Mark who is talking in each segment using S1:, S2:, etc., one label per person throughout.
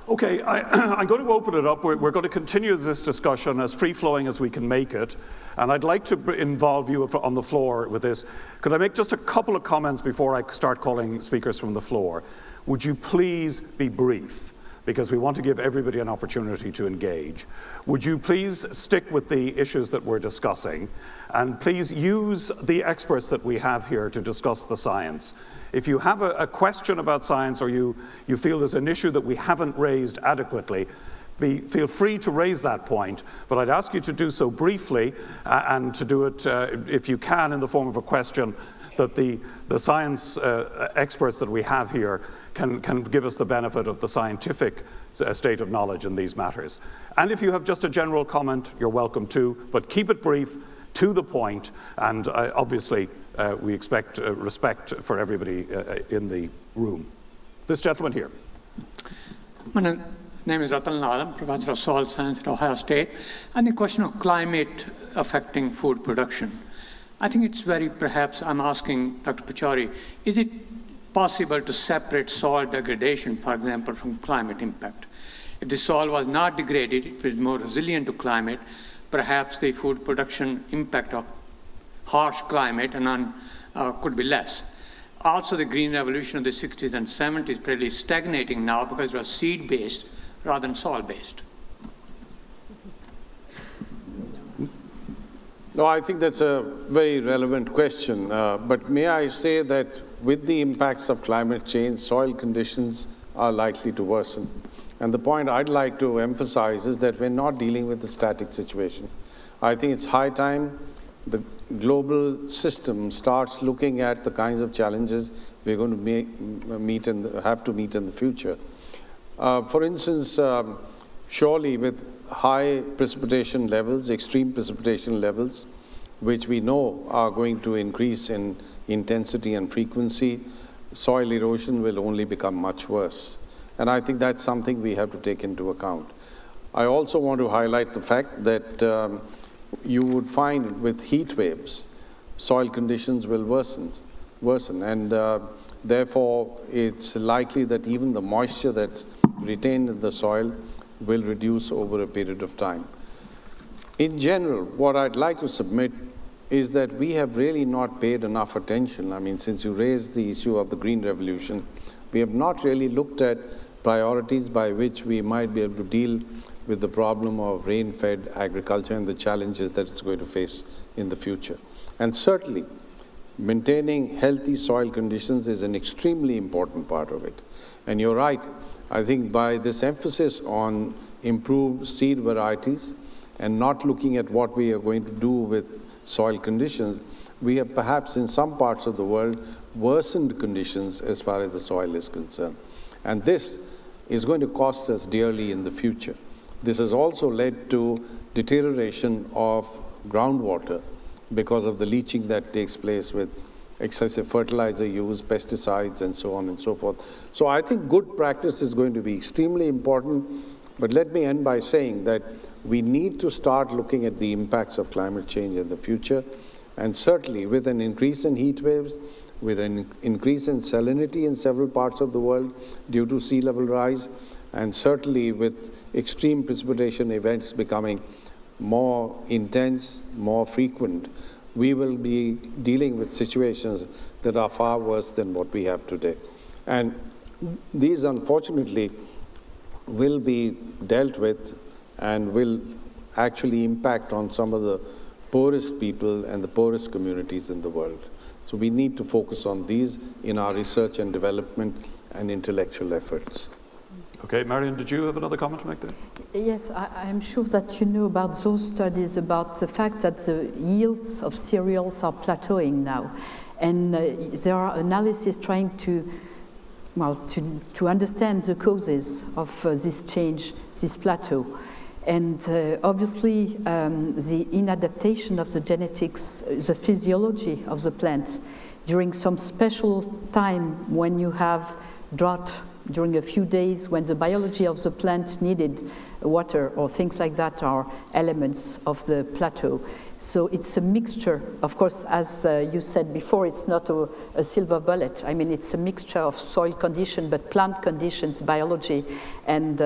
S1: Okay, I'm going to open it up. We're going to continue this discussion as free-flowing as we can make it. And I'd like to involve you on the floor with this. Could I make just a couple of comments before I start calling speakers from the floor? Would you please be brief? Because we want to give everybody an opportunity to engage. Would you please stick with the issues that we're discussing? And please use the experts that we have here to discuss the science. If you have a question about science, or you feel there's an issue that we haven't raised adequately, feel free to raise that point, but I'd ask you to do so briefly and to do it, if you can, in the form of a question that the science experts that we have here can give us the benefit of the scientific state of knowledge in these matters. And if you have just a general comment, you're welcome to, but keep it brief, to the point, and obviously we expect respect for everybody in the room. This gentleman here.
S2: My name is Ratan Lal. I'm Professor of Soil Science at Ohio State. And the question of climate affecting food production. I think it's perhaps I'm asking Dr. Pachauri, is it possible to separate soil degradation, for example, from climate impact? If the soil was not degraded, it was more resilient to climate, perhaps the food production impact of harsh climate could be less. Also, the green revolution of the 60s and 70s is pretty stagnating now because it was seed-based rather than soil-based.
S3: No, I think that's a very relevant question. But may I say that with the impacts of climate change, soil conditions are likely to worsen. And the point I'd like to emphasize is that we're not dealing with a static situation. I think it's high time the global system starts looking at the kinds of challenges we're going to have to meet in the future. For instance, surely with high precipitation levels, extreme precipitation levels, which we know are going to increase in intensity and frequency, soil erosion will only become much worse. And I think that's something we have to take into account. I also want to highlight the fact that you would find with heat waves, soil conditions will worsen, and therefore it's likely that even the moisture that's retained in the soil will reduce over a period of time. In general, what I'd like to submit is that we have really not paid enough attention. I mean, since you raised the issue of the Green Revolution, we have not really looked at priorities by which we might be able to deal with the problem of rain-fed agriculture and the challenges that it's going to face in the future. And certainly, maintaining healthy soil conditions is an extremely important part of it. And you're right, I think by this emphasis on improved seed varieties and not looking at what we are going to do with soil conditions, we have perhaps in some parts of the world worsened conditions as far as the soil is concerned. And this is going to cost us dearly in the future. This has also led to deterioration of groundwater because of the leaching that takes place with excessive fertilizer use, pesticides, and so on and so forth. So I think good practice is going to be extremely important. But let me end by saying that we need to start looking at the impacts of climate change in the future. And certainly with an increase in heat waves, with an increase in salinity in several parts of the world due to sea level rise, and certainly with extreme precipitation events becoming more intense, more frequent, we will be dealing with situations that are far worse than what we have today. And these, unfortunately, will be dealt with and will actually impact on some of the poorest people and the poorest communities in the world. So we need to focus on these in our research and development and intellectual efforts.
S1: Okay, Marion, did you have another comment to make there?
S4: Yes, I'm sure that you know about those studies about the fact that the yields of cereals are plateauing now. And there are analyses trying to understand the causes of this change, this plateau. And obviously, the inadaptation of the genetics, the physiology of the plants during some special time when you have drought during a few days when the biology of the plant needed water or things like that are elements of the plateau. So it's a mixture. Of course, as you said before, it's not a silver bullet. I mean, it's a mixture of soil condition, but plant conditions, biology, and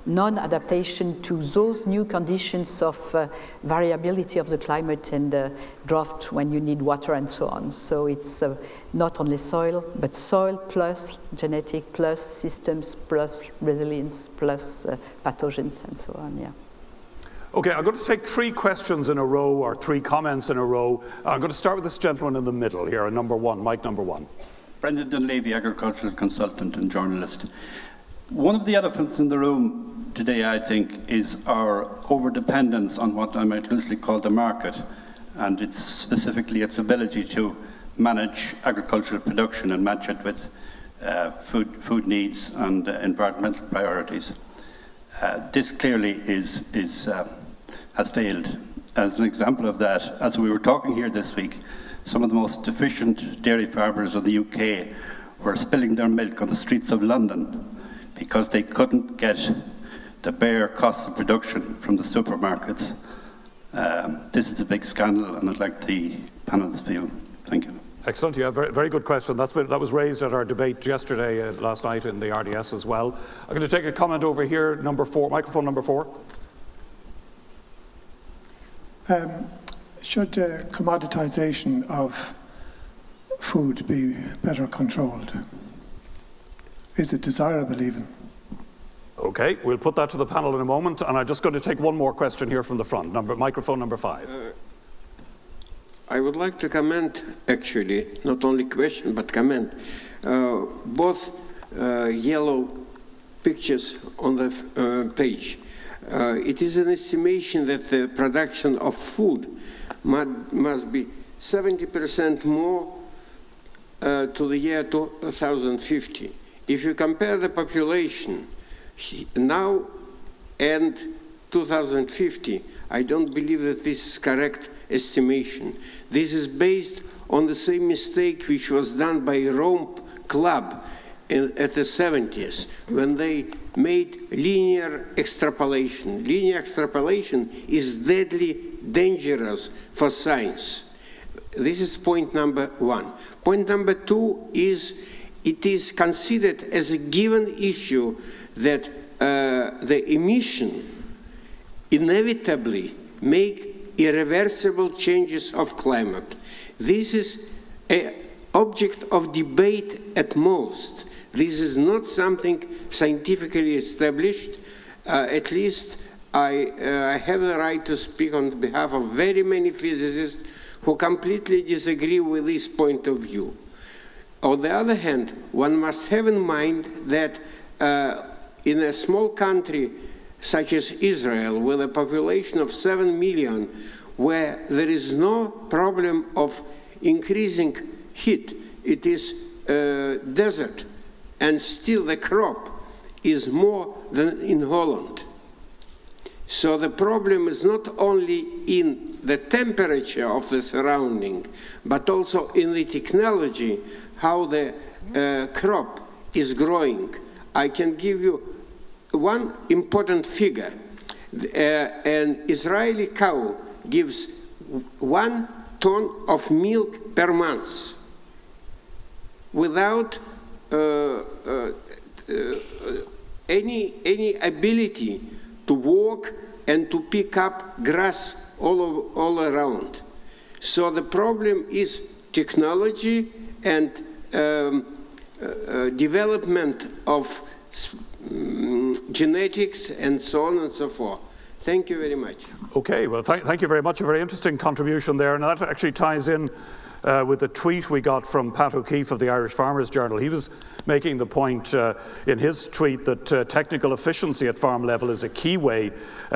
S4: non-adaptation to those new conditions of variability of the climate and drought when you need water and so on. So it's not only soil, but soil plus genetic plus systems plus resilience plus pathogens and so on, yeah.
S1: Okay, I'm going to take 3 questions in a row, or 3 comments in a row. I'm going to start with this gentleman in the middle here, number 1, mic number 1.
S5: Brendan Dunleavy, agricultural consultant and journalist. One of the elephants in the room today, I think, is our over-dependence on what I might loosely call the market, and it's specifically its ability to manage agricultural production and match it with food needs and environmental priorities. This clearly has failed. As an example of that, as we were talking here this week, some of the most efficient dairy farmers in the UK were spilling their milk on the streets of London because they couldn't get the bare cost of production from the supermarkets. This is a big scandal, and I'd like the panel's view. Thank you.
S1: Excellent. Yeah, very good question. That was raised at our debate yesterday, last night in the RDS as well. I'm going to take a comment over here, number 4, microphone number 4.
S6: Should commoditization of food be better controlled? Is it desirable even?
S1: Okay, we'll put that to the panel in a moment, and I'm just going to take one more question here from the front, microphone number 5.
S7: I would like to comment, actually, not only question, but comment. Both yellow pictures on the page. It is an estimation that the production of food must be 70% more to the year 2050. If you compare the population now and 2050, I don't believe that this is correct estimation. This is based on the same mistake which was done by Rome Club at the 70s, when they made linear extrapolation. Linear extrapolation is deadly dangerous for science. This is point number 1. Point number 2 is it is considered as a given issue that the emission inevitably make irreversible changes of climate. This is an object of debate at most. This is not something scientifically established. At least I have the right to speak on behalf of very many physicists who completely disagree with this point of view. On the other hand, one must have in mind that in a small country such as Israel, with a population of 7 million, where there is no problem of increasing heat, it is desert, and still the crop is more than in Holland. So the problem is not only in the temperature of the surrounding, but also in the technology, how the crop is growing. I can give you one important figure. An Israeli cow gives 1 ton of milk per month without any ability to walk and to pick up grass all around. So the problem is technology and development of genetics and so on and so forth. Thank you very much.
S1: Okay, well, thank you very much. A very interesting contribution there, and that actually ties in with the tweet we got from Pat O'Keefe of the Irish Farmers Journal. He was making the point in his tweet that technical efficiency at farm level is a key way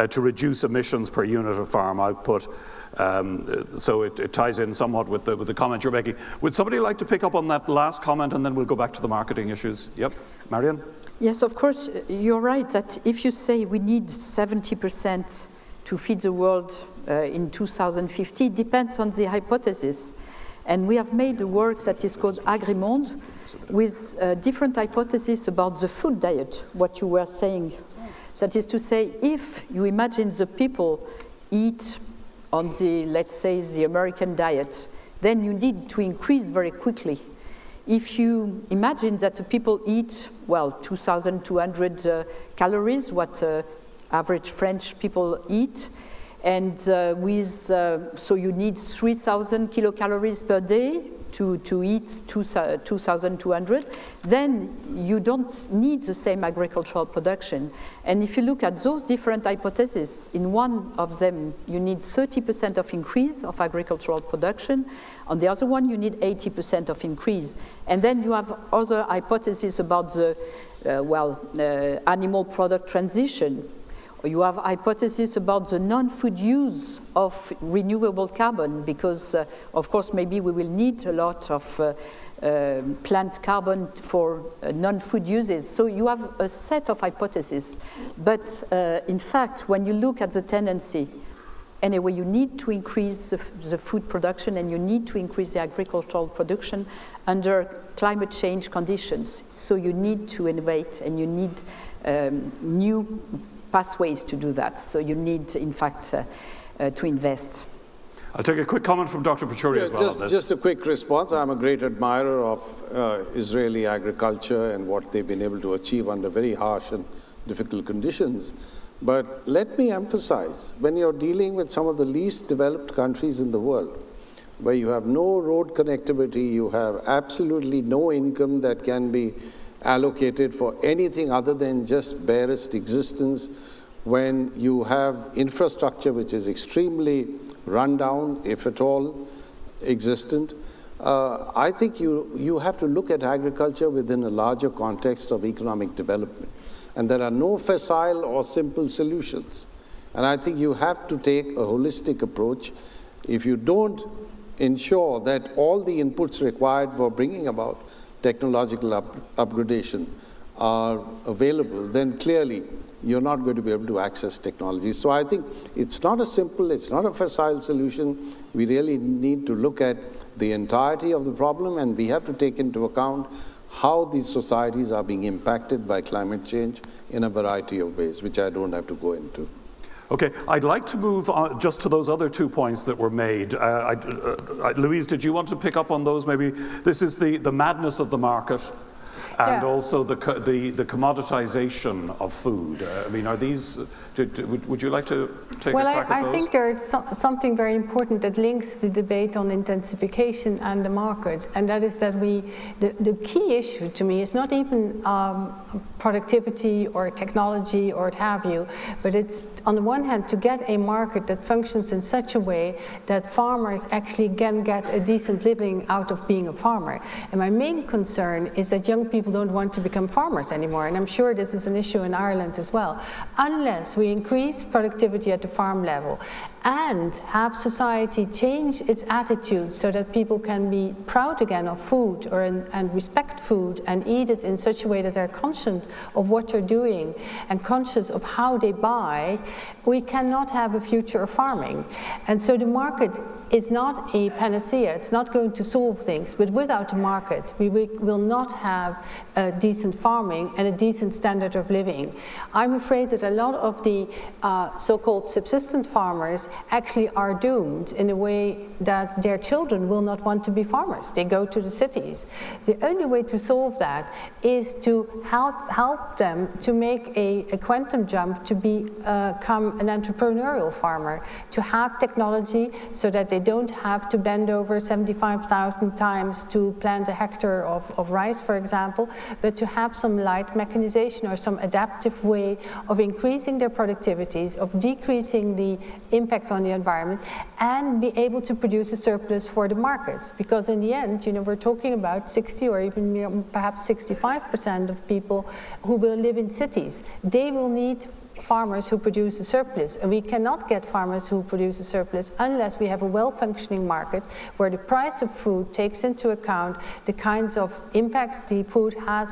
S1: to reduce emissions per unit of farm output. So it ties in somewhat with the comment you're making. Would somebody like to pick up on that last comment, and then we'll go back to the marketing issues? Yep, Marion?
S4: Yes, of course, you're right that if you say we need 70% to feed the world in 2050, it depends on the hypothesis. And we have made a work that is called Agrimonde with different hypotheses about the food diet, what you were saying. That is to say, if you imagine the people eat on the, let's say, the American diet, then you need to increase very quickly. If you imagine that the people eat, well, 2,200 calories, what average French people eat, and so you need 3,000 kilocalories per day to eat 2,200, then you don't need the same agricultural production. And if you look at those different hypotheses, in one of them you need 30% of increase of agricultural production, on the other one you need 80% of increase. And then you have other hypotheses about the, animal product transition. You have hypotheses about the non-food use of renewable carbon because, of course, maybe we will need a lot of plant carbon for non-food uses. So you have a set of hypotheses. But in fact, when you look at the tendency, anyway, you need to increase the food production and you need to increase the agricultural production under climate change conditions. So you need to innovate and you need new pathways to do that. So you need, in fact, to invest.
S1: I'll take a quick comment from Dr. Pachauri as well on this.
S3: Just a quick response. I'm a great admirer of Israeli agriculture and what they've been able to achieve under very harsh and difficult conditions. But let me emphasize, when you're dealing with some of the least developed countries in the world, where you have no road connectivity, you have absolutely no income that can be allocated for anything other than just barest existence, when you have infrastructure which is extremely run down, if at all existent, I think you have to look at agriculture within a larger context of economic development. And there are no facile or simple solutions. And I think you have to take a holistic approach. If you don't ensure that all the inputs required for bringing about technological upgradation are available, then clearly you're not going to be able to access technology. So I think it's not a simple, it's not a facile solution. We really need to look at the entirety of the problem, and we have to take into account how these societies are being impacted by climate change in a variety of ways, which I don't have to go into.
S1: Okay, I'd like to move on just to those other 2 points that were made. Louise, did you want to pick up on those maybe? This is the madness of the market and also the commoditization of food. I mean, are these, would you like to take a crack at those?
S8: I think there's something very important that links the debate on intensification and the market, and that is that the key issue to me is not even productivity or technology or what have you, but it's on the one hand to get a market that functions in such a way that farmers actually can get a decent living out of being a farmer. And my main concern is that young people don't want to become farmers anymore, and I'm sure this is an issue in Ireland as well. Unless we increase productivity at the farm level and have society change its attitude so that people can be proud again of food and respect food and eat it in such a way that they're conscious of what they're doing and conscious of how they buy, we cannot have a future of farming. And so the market is not a panacea, it's not going to solve things, but without a market we will not have a decent farming and a decent standard of living. I'm afraid that a lot of the so-called subsistent farmers actually are doomed in a way that their children will not want to be farmers. They go to the cities. The only way to solve that is to help them to make a quantum jump to become an entrepreneurial farmer, to have technology so that they don't have to bend over 75,000 times to plant a hectare of rice, for example, but to have some light mechanization or some adaptive way of increasing their productivities, of decreasing the impact on the environment, and be able to produce a surplus for the markets. Because in the end, you know, we're talking about 60 or even perhaps 65% of people who will live in cities. They will need farmers who produce a surplus, and we cannot get farmers who produce a surplus unless we have a well-functioning market where the price of food takes into account the kinds of impacts the food has